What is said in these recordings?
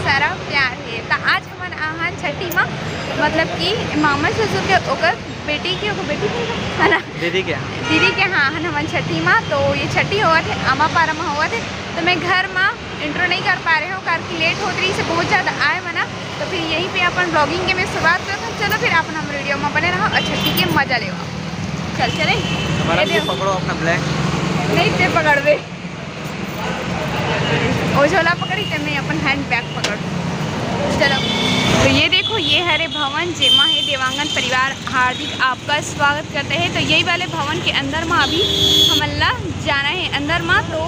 सारा प्यार है। तो आज हमारे आहान छठी माँ मतलब कि मामा ससुर के ओकर बेटी के बेटी है ना दीदी के हाँ हमारे छठी माँ। तो ये छठी हुआ थे आमा पारा में हुआ थे। तो मैं घर में इंट्रो नहीं कर पा रहे हूँ कारण लेट हो रही से बहुत ज़्यादा आए मना। तो फिर यहीं पे अपन ब्लॉगिंग के मैं शुरुआत करता हूँ। चलो फिर अपन हम वीडियो में बने रहो और छठी के मजा ले। चल चले पकड़ो अपना ब्लैक नहीं ते पकड़ दे वो झोला पकड़ी तो मैं अपन हैंड बैग पकड़। चलो तो ये देखो ये हरे भवन जेमा है देवांगन परिवार हार्दिक आपका स्वागत करते हैं। तो यही वाले भवन के अंदर में अभी हमला जाना है अंदर में। तो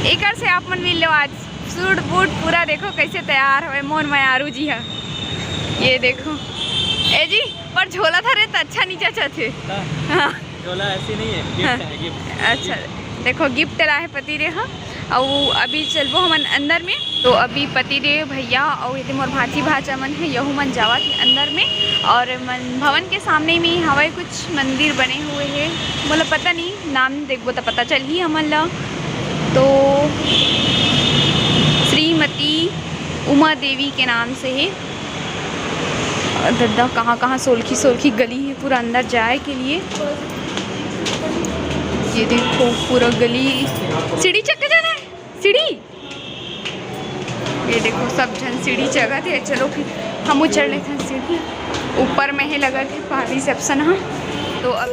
एक से आप मन मिल लो आज सूट बूट पूरा देखो कैसे तैयार हुए मोन मयारू जी है। ये देखो ए जी पर झोला था रे तो अच्छा नीचा चाहते हाँ झोला ऐसी नहीं है गिफ्ट है गिफ्ट। अच्छा देखो गिफ्ट ला है पति रे हाँ और अभी चलबो हमन अंदर में। तो अभी पति रे भैया और यदि मोर भाची भाचा मन है यहू मन जावा थे अंदर में। और भवन के सामने में हवाई कुछ मंदिर बने हुए हैं मतलब पता नहीं नाम देखबो तो पता चल ही हमन ला। तो श्रीमती उमा देवी के नाम से है। दद्दा कहाँ सोलखी गली है पूरा अंदर जाए के लिए। ये देखो पूरा गली सीढ़ी चढ़ के जाना है सीढ़ी। ये देखो सब जन सीढ़ी चढ़ा थे। चलो फिर हम चढ़ लेते हैं सीढ़ी ऊपर में ही लगा थे पहली रिसेप्शन हाँ। तो अब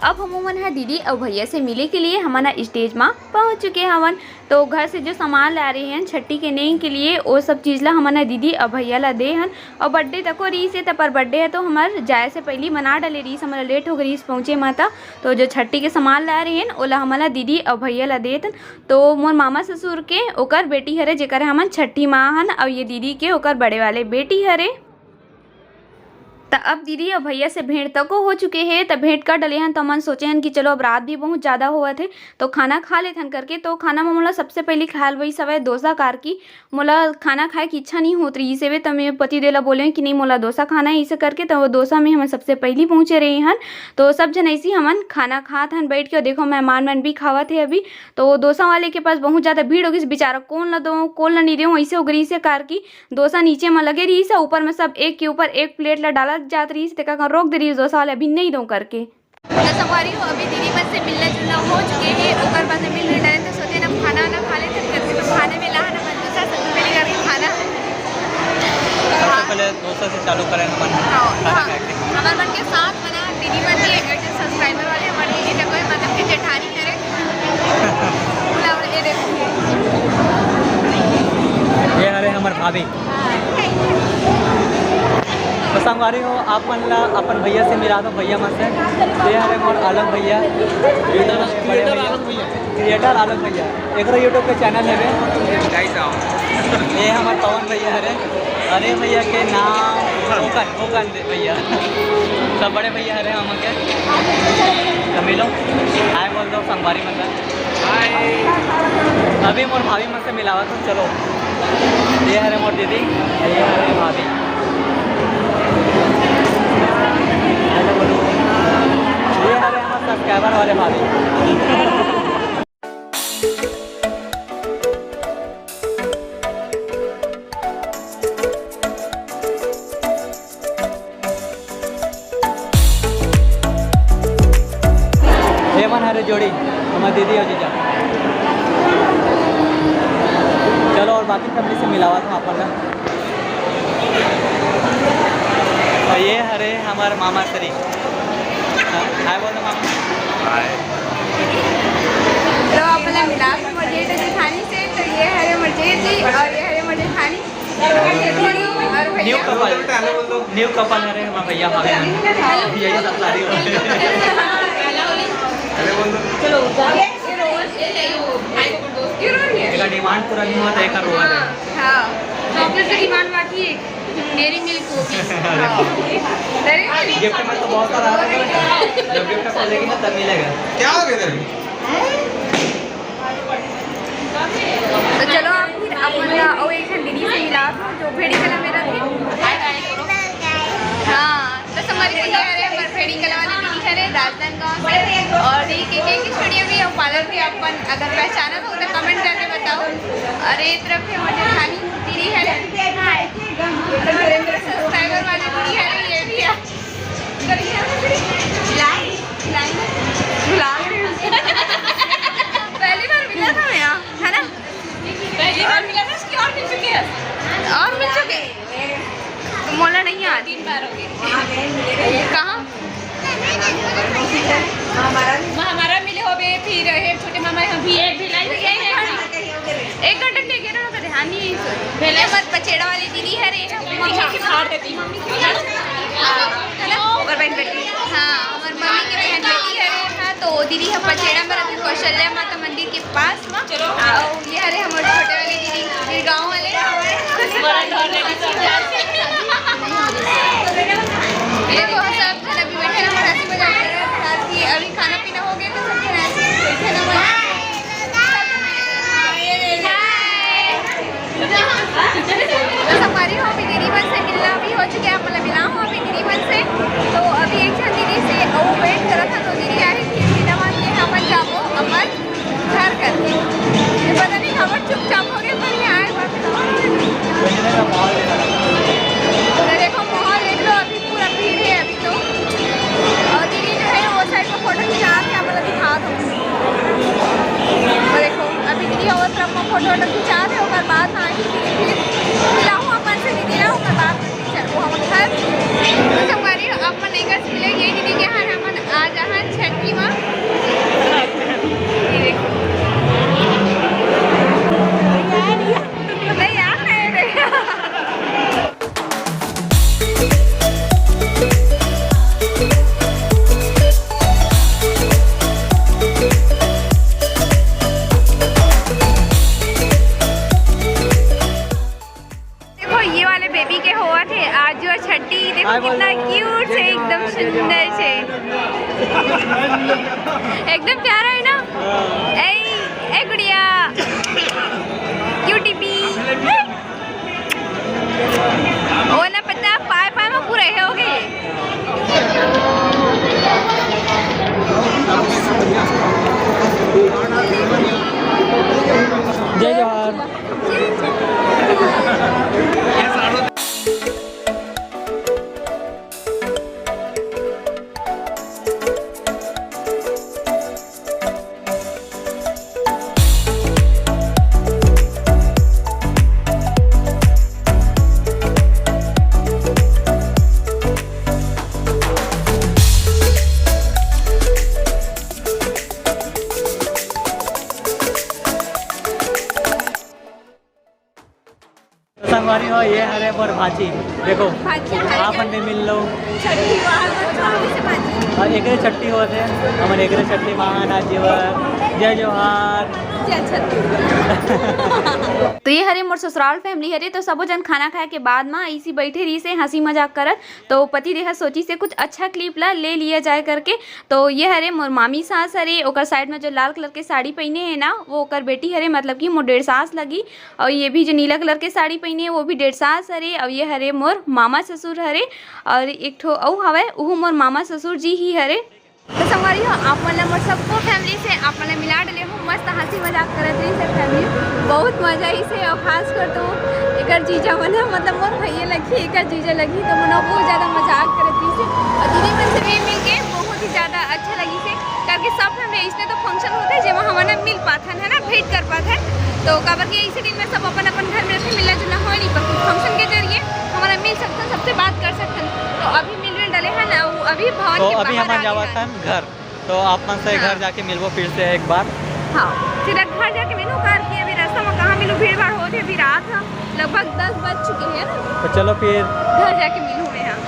अब हम है दीदी और भैया से मिले के लिए हमारा स्टेज में पहुंच चुके हैं हवन। तो घर से जो सामान ला रहे हैं छठी के नें के लिए वो सब चीज़ ला हमारा दीदी और भैया ला दे हन। और बर्थडे तक रही से पर बर्थडे है तो हमारे जाए से पहले मना डाले रही हमारा लेट हो गई पहुँचे माता। तो जो छठी के सामान ला रहे हैं ओला हमारा दीदी और भैया ला देतन। तो मोर मामा ससुर के ओकर बेटी हरे जेकर हमन छठी माँ हन और ये दीदी के ओकर बड़े वाले बेटी हरे। तो अब दीदी और भैया से भेंट तक हो चुके हैं। तो भेंट कर डले हैं तो मन सोचे हैं कि चलो अब रात भी बहुत ज़्यादा हुआ थे तो खाना खा लेते हैं करके। तो खाना में मोला सबसे पहले ख्याल वही सवै डोसा कार की मोला खाना खाए की इच्छा नहीं होती रही से। तो मैं पति देला बोले कि नहीं मोला डोसा खाना है इसे करके। तो वो डोसा में हम सबसे पहले पहुँचे रहे हैं। तो सब जन ऐसी हमन खाना खात हन बैठ के। देखो मेहमान मन भी खावा थे अभी। तो डोसा वाले के पास बहुत ज़्यादा भीड़ होगी बेचारा कौन ला दो कौन ला नहीं दे ऐसे हो गई से कार की डोसा नीचे में लगे रही से ऊपर में सब एक के ऊपर एक प्लेट ला डाला जात रही से रोक दे रही डोसा वाले अभी नहीं दो करके। संगवारी हो अभी दीदी बस से मिलना जुलना हो चुके हैं ओकर बाद मिल रहे डाले तो सोचे ना खाना ना खा लेते करके। तो खाने में ला ना डोसा सबसे पहले करके खाना सबसे पहले डोसा से चालू करें हमारे मन के साथ बना दीदी बन के जो सब्सक्राइबर वाले हमारे दीदी तक मतलब कि जेठानी है ये देखो ये हरे हमारे भाभी। तो संगवारी हो आप मन ला अपन भैया से मिला दो भैया मन से। ये हरे मोर आलम भैया क्रिएटर आलम भैया एक यूट्यूब पे चैनल है ये हमारे पवन भैया हरे। अरे भैया के नाम ओकन भैया सब बड़े भैया हरे हम के तो मिलो हाय बोल दो संगवारी मतलब हाय। अभी मोर भाभी मन से मिलावा तो चलो। ये हरे मोर दीदी ये हरे भाभी। ये हमारे सब्सक्राइबर वाले भाभी। ये मन हरे जोड़ी हमारे दीदी और जीजा। चलो और बाकी फैमिली से मिलावा था अपन। ये हरे हमारे मामा श्री हाय बोलो मामा हाय। तो अपने मिला मुझे तो जेठानी से। तो ये हरे मुझे जी और ये हरे मुझे जेठानी न्यू कपल हरे हमारे भैया भाभी यही सब सारी चलो एक डिमांड पूरा नहीं हुआ तो एक रोआ है। हाँ चॉकलेट की डिमांड बाकी है, मेरी मिल्क को भी। गिफ्ट में तो बहुत सारा आ रहा है, जब गिफ्ट खोलेगी ना तब मिलेगा। क्या हो गया? तो चलो आप फिर अपन और एक दीदी से मिला जो भेड़ी कला मेरा थी। हाँ तो हमारी भैया है हमारे भेड़ी कला वाली दीदी है राजनांदगांव से, और ये की स्टूडियो भी और पार्लर भी अपन अगर पहचाना तो उन्हें कमेंट करके बताओ। और ये तरफ है मुझे खानी दीदी है, सब्सक्राइबर वाली दीदी है, ये भी है पहली बार मिला था मैं यहाँ, है ना? पहली बार मिला था, इसकी और मिल चुके हैं और मिल चुके तो मोला नहीं याद 3 बार हो गए। कहाँ हमारा मिले हो गए, फिर छोटे मामा भी एक भिलाई एक घंटे लेके ना का ध्यान नहीं पहले मत पचेड़ा वाली दीदी है रे मम्मी की फाड़ देती मम्मी की है ना और बहन बेटी। हाँ हमारी मम्मी की बहन बेटी है हाँ तो दीदी है पचेड़ा में रहती कौशल्या माता मंदिर के पास में। और ये हरे हमारे छोटे वाली दीदी फिर गाँव वाले देखो सब जन अभी बैठे ना हंसी मजाक कर रहे हैं कि अभी खाना पीना हो गया तो सब जन ऐसे बैठे ना तो हमारी हो अभी दीदी बन से मिलना भी हो चुके हैं, मतलब मिला हूँ अभी दीदी बन से। तो अभी एक जन दीदी से वो वेट करा था तो दीदी आई कि बिना मान के अपन जाओ अपन घर करके पता नहीं खबर चुपचाप हो गए पर यहाँ आए बात देखो माहौल देख लो अभी पूरा भीड़ है अभी तो। और दीदी जो है वो साइड में फोटो खिंचा के मतलब दिखा दो तो देखो अभी दीदी और तरफ में फोटो वोटो खिंचा दे और बाद में आई फिर मिलाऊँ अपन से दीदी ना और बाद में चल वो हम घर तो हमारी अपन एक मिले ये दीदी के यहाँ हम आ जहाँ छठी माँ देखो नहीं यार नहीं देखा बेबी के हुआ थे आज जो छठी देखो कितना क्यूट है एकदम सुंदर से एकदम प्यारा है ना। ए गुड़िया क्यूटी पी वो ना पता पाए पाए में पूरे हो गए। जय जोहार। संगवारी हो ये हरे पर भाजी देखो आप अंडे मिल लो और एक छट्टी होते हमारे एक छट्टी महान आजीवर जय जोहार। तो ये हरे मोर ससुराल फैमिली हरे तो सबो जन खाना खाए के बाद में ऐसी बैठे रही से हंसी मजाक करत तो पति देखा सोची से कुछ अच्छा क्लिप ला ले लिया जाए करके। तो ये हरे मोर मामी सास हरे ओकर साइड में जो लाल कलर के साड़ी पहने है ना वो ओकर बेटी हरे मतलब कि मोर 1.5 सास लगी। और ये भी जो नीला कलर के साड़ी पहने है वो भी 1.5 सास हरे। और ये हरे मोर मामा ससुर हरे और एक ठो औ हवे वो मोर मामा ससुर जी ही हरे। तो संगवारी हो आप मतलब सबको फैमिली से आप मतलब मिला डले हो मस्त हंसी मजाक करत रही सब फैमिली बहुत मजा ही से। और खास कर तो एक जीजा मना मतलब मोर भैया लगी एक जीजा लगी तो मना बहुत ज़्यादा मजाक करत रही से। और दीदी मन से भी मिल के बहुत ही ज़्यादा अच्छा लगी से करके सब फैमिली इसने तो फंक्शन होते हैं जब हमारा मिल पाथन है ना भेंट कर पाते हैं तो काबर के इसी दिन में सब अपन अपन घर में रहते मिलना जुलना हो नहीं पर फंक्शन के जरिए हमारा मिल सकते सबसे बात कर सकते। तो अभी मिल डले हैं ना वो अभी भवन तो के अभी बाहर हम जावा था घर तो आप मन से घर जाके मिलवो फिर से एक बार। हाँ फिर घर जाके मिलूँ कार की अभी रास्ता में कहाँ मिलूँ भीड़ भाड़ होती है अभी रात लगभग 10 बज चुके हैं ना तो चलो फिर घर जाके मिलूँ मैं यहाँ।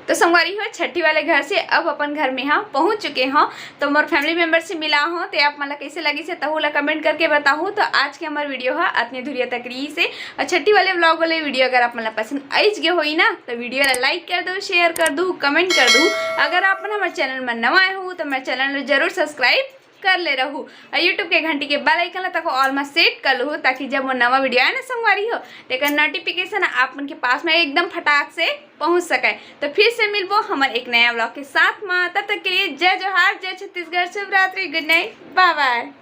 तो संगवारी हो छठी वाले घर से अब अपन घर में हाँ पहुँच चुके हों। तो मोर फैमिली मेम्बर से मिला हो तो आप मतलब कैसे लगी से तहु ला कमेंट करके बताओ। तो आज के हमारे वीडियो है अतने धुरिया तकरी से और छठी वाले ब्लॉग वाले वीडियो अगर आप मतलब पसंद आई गए होई ना तो वीडियो ला लाइक कर दो, शेयर कर दो, कमेंट कर दो। अगर आप हमारे चैनल में नवा आए हो तो मेरे चैनल को जरूर सब्सक्राइब कर ले रहू और यूट्यूब के घंटी के बेल आइकन तक ऑल में सेट कर लो ताकि जब वो नवा वीडियो आए ना संगवारी हो लेकिन नोटिफिकेशन आप उनके पास में एकदम फटाक से पहुंच सके। तो फिर से मिलबो हमारे एक नया ब्लॉग के साथ में, तब तक के लिए जय जोहार, जय छत्तीसगढ़, शुभ रात्रि, गुड नाइट, बाय बाय।